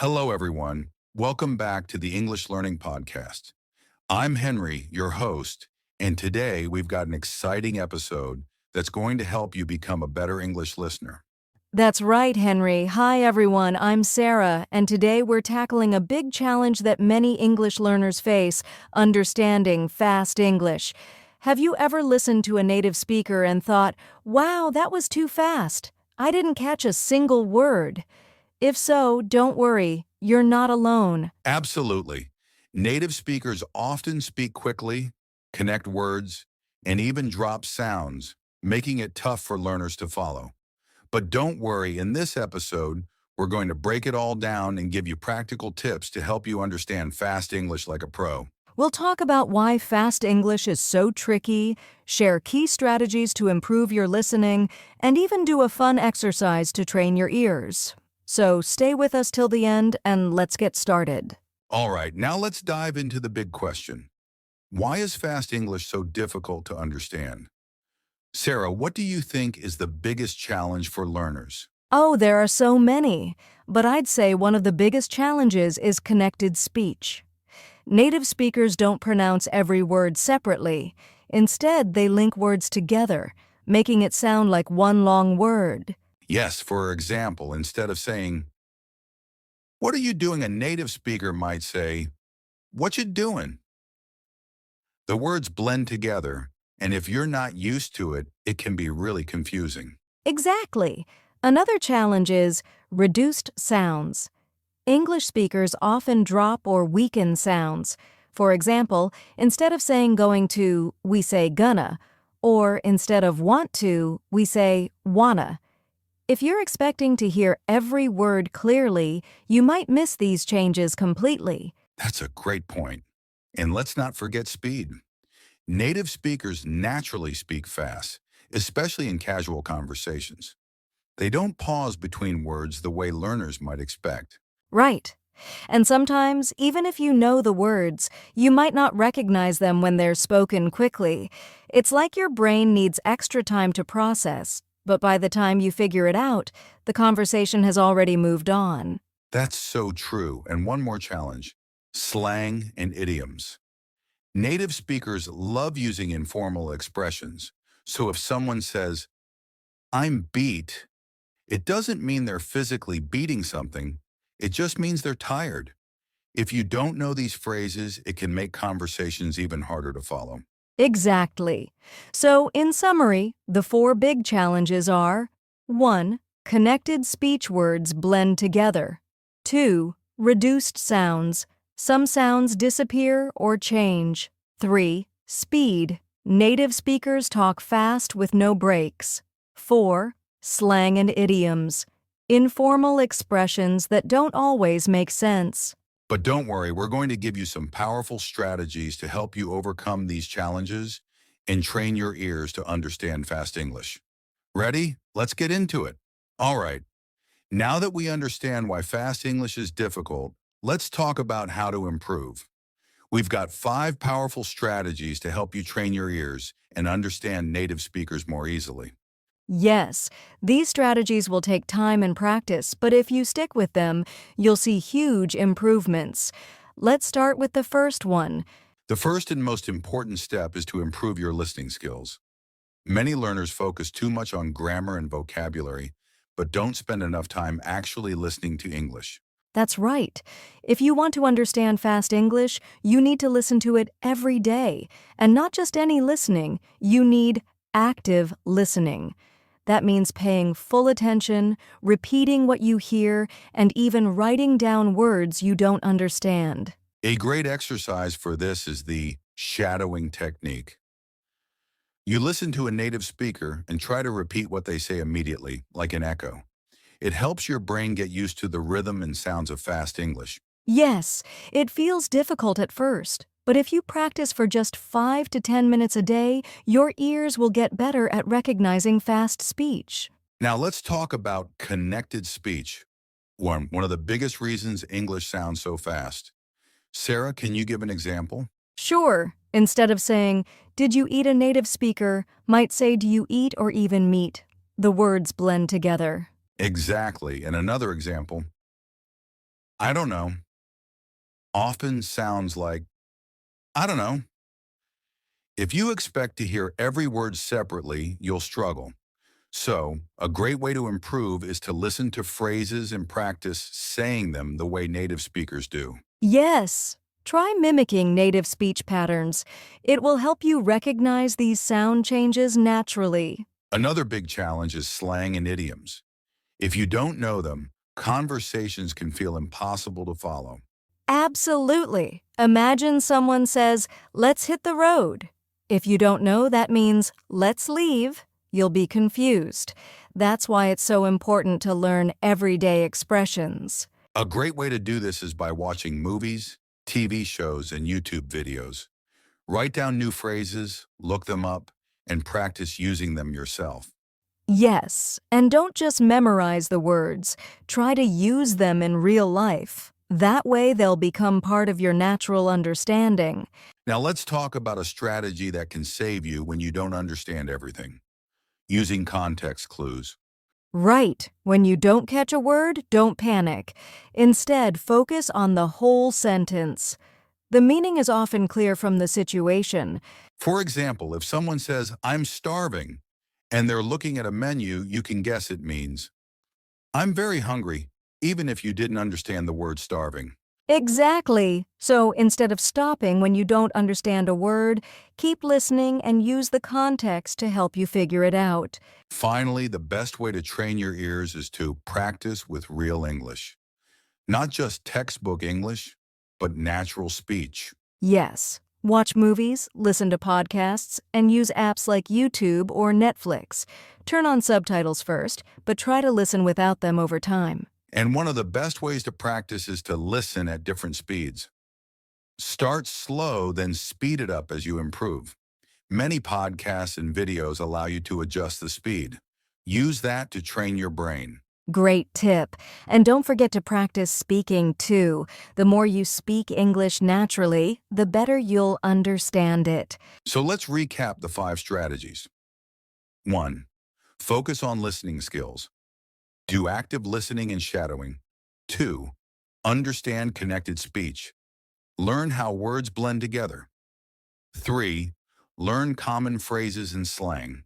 Hello, everyone. Welcome back to the English Learning Podcast. I'm Henry, your host, and today we've got an exciting episode that's going to help you become a better English listener. That's right, Henry. Hi, everyone. I'm Sarah, and today we're tackling a big challenge that many English learners face: understanding fast English. Have you ever listened to a native speaker and thought, wow, that was too fast? I didn't catch a single word. If so, don't worry. You're not alone. Absolutely. Native speakers often speak quickly, connect words, and even drop sounds, making it tough for learners to follow. But don't worry, in this episode, we're going to break it all down and give you practical tips to help you understand fast English like a pro. We'll talk about why fast English is so tricky, share key strategies to improve your listening, and even do a fun exercise to train your ears. So stay with us till the end and let's get started. All right, now let's dive into the big question. Why is fast English so difficult to understand? Sarah, what do you think is the biggest challenge for learners? Oh, there are so many, but I'd say one of the biggest challenges is connected speech. Native speakers don't pronounce every word separately. Instead, they link words together, making it sound like one long word. Yes, for example, instead of saying, "What are you doing?" a native speaker might say, "What you doing?" The words blend together, and if you're not used to it, it can be really confusing. Exactly. Another challenge is reduced sounds. English speakers often drop or weaken sounds. For example, instead of saying going to, we say gonna, or instead of want to, we say wanna. If you're expecting to hear every word clearly, you might miss these changes completely. That's a great point. And let's not forget speed. Native speakers naturally speak fast, especially in casual conversations. They don't pause between words the way learners might expect. Right. And sometimes, even if you know the words, you might not recognize them when they're spoken quickly. It's like your brain needs extra time to process, but by the time you figure it out, the conversation has already moved on. That's so true. And one more challenge: slang and idioms. Native speakers love using informal expressions. So if someone says, "I'm beat," it doesn't mean they're physically beating something. It just means they're tired. If you don't know these phrases, it can make conversations even harder to follow. Exactly. So, in summary, the four big challenges are: 1. Connected speech words blend together. 2. Reduced sounds. Some sounds disappear or change. 3. Speed. Native speakers talk fast with no breaks. 4. Slang and idioms. Informal expressions that don't always make sense. But don't worry, we're going to give you some powerful strategies to help you overcome these challenges and train your ears to understand fast English. Ready? Let's get into it. All right. Now that we understand why fast English is difficult, let's talk about how to improve. We've got 5 powerful strategies to help you train your ears and understand native speakers more easily. Yes, these strategies will take time and practice, but if you stick with them, you'll see huge improvements. Let's start with the first one. The first and most important step is to improve your listening skills. Many learners focus too much on grammar and vocabulary, but don't spend enough time actually listening to English. That's right. If you want to understand fast English, you need to listen to it every day. And not just any listening, you need active listening. That means paying full attention, repeating what you hear, and even writing down words you don't understand. A great exercise for this is the shadowing technique. You listen to a native speaker and try to repeat what they say immediately, like an echo. It helps your brain get used to the rhythm and sounds of fast English. Yes, it feels difficult at first, but if you practice for just 5 to 10 minutes a day, your ears will get better at recognizing fast speech. Now let's talk about connected speech, one of the biggest reasons English sounds so fast. Sarah, can you give an example? Sure, instead of saying, "Did you eat?" a native speaker might say, "Do you eat or even meet?" The words blend together. Exactly. And another example: I don't know often sounds like, I don't know. If you expect to hear every word separately, you'll struggle. So, a great way to improve is to listen to phrases and practice saying them the way native speakers do. Yes. Try mimicking native speech patterns. It will help you recognize these sound changes naturally. Another big challenge is slang and idioms. If you don't know them, conversations can feel impossible to follow. Absolutely. Imagine someone says, "Let's hit the road." If you don't know, that means, "Let's leave." You'll be confused. That's why it's so important to learn everyday expressions. A great way to do this is by watching movies, TV shows, and YouTube videos. Write down new phrases, look them up, and practice using them yourself. Yes, and don't just memorize the words. Try to use them in real life. That way they'll become part of your natural understanding. Now let's talk about a strategy that can save you when you don't understand everything. Using context clues. Right. When you don't catch a word, don't panic. Instead, focus on the whole sentence. The meaning is often clear from the situation. For example, if someone says, "I'm starving," and they're looking at a menu, you can guess it means, "I'm very hungry," even if you didn't understand the word starving. Exactly. So instead of stopping when you don't understand a word, keep listening and use the context to help you figure it out. Finally, the best way to train your ears is to practice with real English. Not just textbook English, but natural speech. Yes. Watch movies, listen to podcasts, and use apps like YouTube or Netflix. Turn on subtitles first, but try to listen without them over time. And one of the best ways to practice is to listen at different speeds. Start slow, then speed it up as you improve. Many podcasts and videos allow you to adjust the speed. Use that to train your brain. Great tip. And don't forget to practice speaking too. The more you speak English naturally, the better you'll understand it. So let's recap the 5 strategies. 1. Focus on listening skills. Do active listening and shadowing. 2. Understand connected speech. Learn how words blend together. 3. Learn common phrases and slang.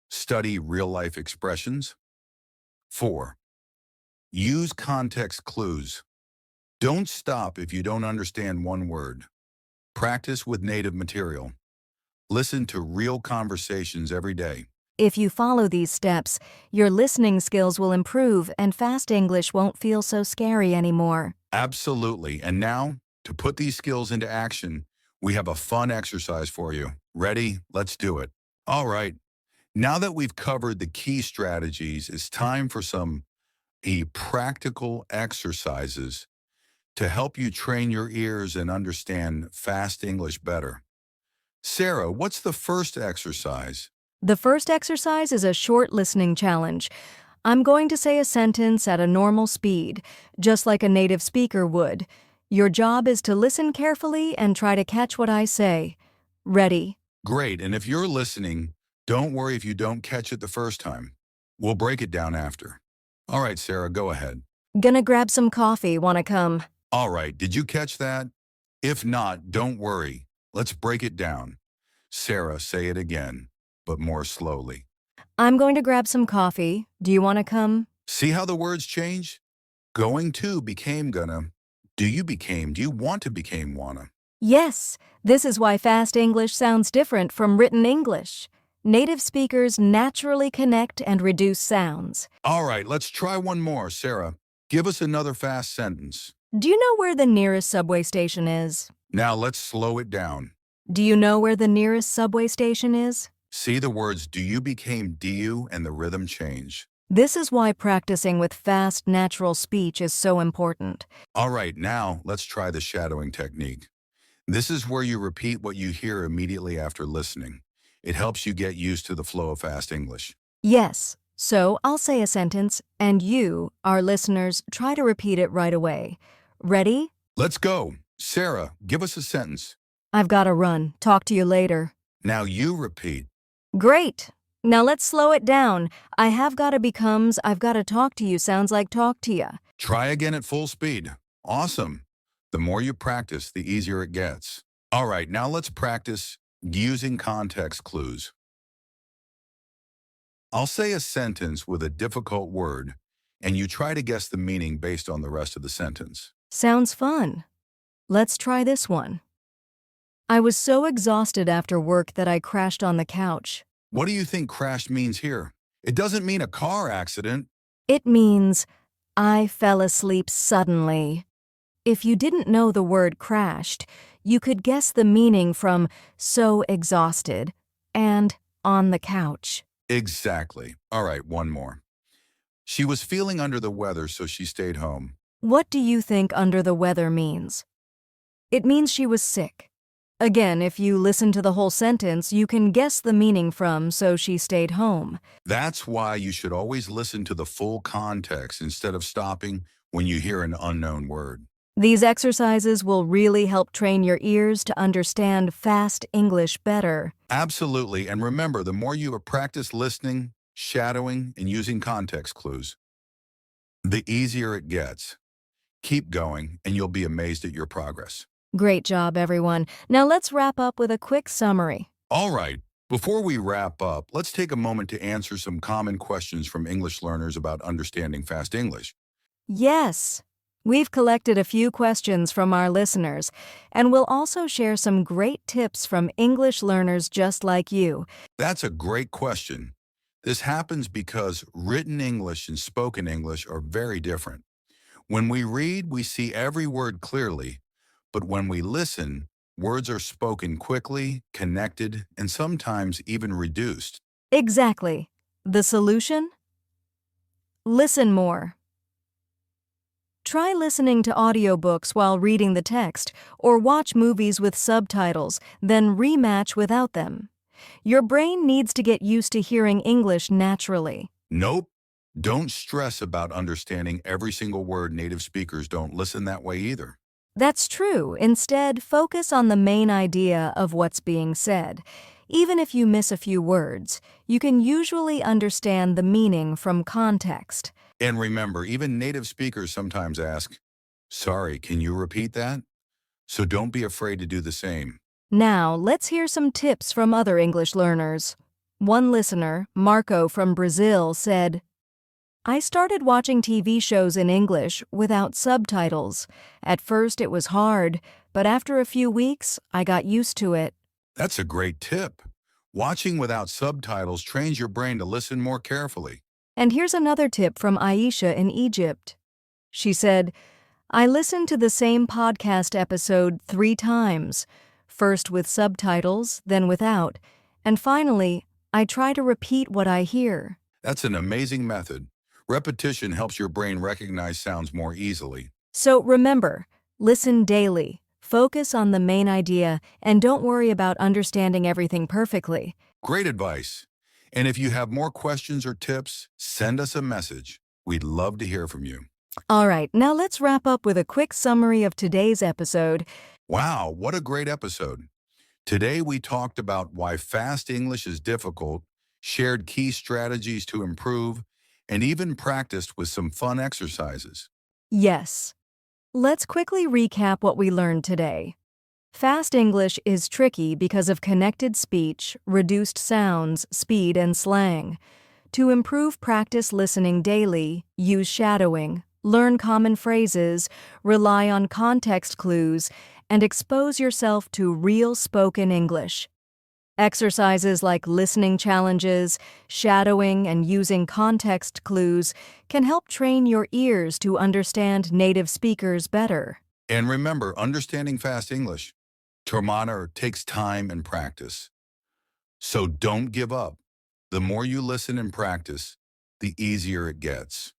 Study real-life expressions. 4. Use context clues. Don't stop if you don't understand one word. Practice with native material. Listen to real conversations every day. If you follow these steps, your listening skills will improve and fast English won't feel so scary anymore. Absolutely. And now, to put these skills into action, we have a fun exercise for you. Ready? Let's do it. All right. Now that we've covered the key strategies, it's time for some practical exercises to help you train your ears and understand fast English better. Sarah, what's the first exercise? The first exercise is a short listening challenge. I'm going to say a sentence at a normal speed, just like a native speaker would. Your job is to listen carefully and try to catch what I say. Ready? Great. And if you're listening, don't worry if you don't catch it the first time. We'll break it down after. All right, Sarah, go ahead. Gonna grab some coffee, wanna come? All right, did you catch that? If not, don't worry. Let's break it down. Sarah, say it again, but more slowly. I'm going to grab some coffee. Do you wanna come? See how the words change? Going to became gonna. Do you want to became wanna. Yes, this is why fast English sounds different from written English. Native speakers naturally connect and reduce sounds. All right, let's try one more. Sarah, give us another fast sentence. Do you know where the nearest subway station is? Now let's slow it down. Do you know where the nearest subway station is? See the words do you became do and the rhythm change. This is why practicing with fast, natural speech is so important. All right, now let's try the shadowing technique. This is where you repeat what you hear immediately after listening. It helps you get used to the flow of fast English. Yes, so I'll say a sentence, and you, our listeners, try to repeat it right away. Ready? Let's go. Sarah, give us a sentence. I've got to run. Talk to you later. Now you repeat. Great. Now let's slow it down. I have got to becomes I've got to talk to you sounds like talk to ya. Try again at full speed. Awesome. The more you practice, the easier it gets. All right, now let's practice using context clues. I'll say a sentence with a difficult word, and you try to guess the meaning based on the rest of the sentence. Sounds fun. Let's try this one. I was so exhausted after work that I crashed on the couch. What do you think crashed means here? It doesn't mean a car accident. It means I fell asleep suddenly. If you didn't know the word crashed, you could guess the meaning from so exhausted and on the couch. Exactly. All right, one more. She was feeling under the weather, so she stayed home. What do you think under the weather means? It means she was sick. Again, if you listen to the whole sentence, you can guess the meaning from so she stayed home. That's why you should always listen to the full context instead of stopping when you hear an unknown word. These exercises will really help train your ears to understand fast English better. Absolutely, and remember, the more you practice listening, shadowing, and using context clues, the easier it gets. Keep going, and you'll be amazed at your progress. Great job, everyone. Now let's wrap up with a quick summary. All right, before we wrap up, let's take a moment to answer some common questions from English learners about understanding fast English. Yes, we've collected a few questions from our listeners, and we'll also share some great tips from English learners just like you. That's a great question. This happens because written English and spoken English are very different. When we read, we see every word clearly, but when we listen, words are spoken quickly, connected, and sometimes even reduced. Exactly. The solution? Listen more. Try listening to audiobooks while reading the text, or watch movies with subtitles, then rematch without them. Your brain needs to get used to hearing English naturally. Nope. Don't stress about understanding every single word. Native speakers don't listen that way either. That's true. Instead, focus on the main idea of what's being said. Even if you miss a few words, you can usually understand the meaning from context. And remember, even native speakers sometimes ask, "Sorry, can you repeat that?" So don't be afraid to do the same. Now, let's hear some tips from other English learners. One listener, Marco from Brazil, said, I started watching TV shows in English without subtitles. At first it was hard, but after a few weeks, I got used to it. That's a great tip. Watching without subtitles trains your brain to listen more carefully. And here's another tip from Aisha in Egypt. She said, I listened to the same podcast episode 3 times, first with subtitles, then without, and finally, I try to repeat what I hear. That's an amazing method. Repetition helps your brain recognize sounds more easily. So remember, listen daily, focus on the main idea, and don't worry about understanding everything perfectly. Great advice. And if you have more questions or tips, send us a message. We'd love to hear from you. All right, now let's wrap up with a quick summary of today's episode. Wow, what a great episode. Today we talked about why fast English is difficult, shared key strategies to improve, and even practiced with some fun exercises. Yes. Let's quickly recap what we learned today. Fast English is tricky because of connected speech, reduced sounds, speed, and slang. To improve, practice listening daily, use shadowing, learn common phrases, rely on context clues, and expose yourself to real spoken English. Exercises like listening challenges, shadowing, and using context clues can help train your ears to understand native speakers better. And remember, understanding fast English, Termana, takes time and practice. So don't give up. The more you listen and practice, the easier it gets.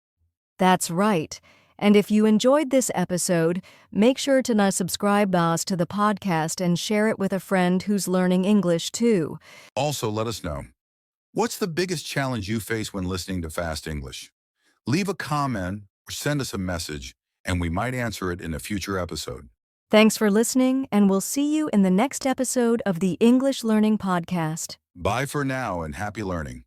That's right. And if you enjoyed this episode, make sure to now subscribe us to the podcast and share it with a friend who's learning English too. Also, let us know, what's the biggest challenge you face when listening to fast English? Leave a comment or send us a message, and we might answer it in a future episode. Thanks for listening, and we'll see you in the next episode of the English Learning Podcast. Bye for now, and happy learning.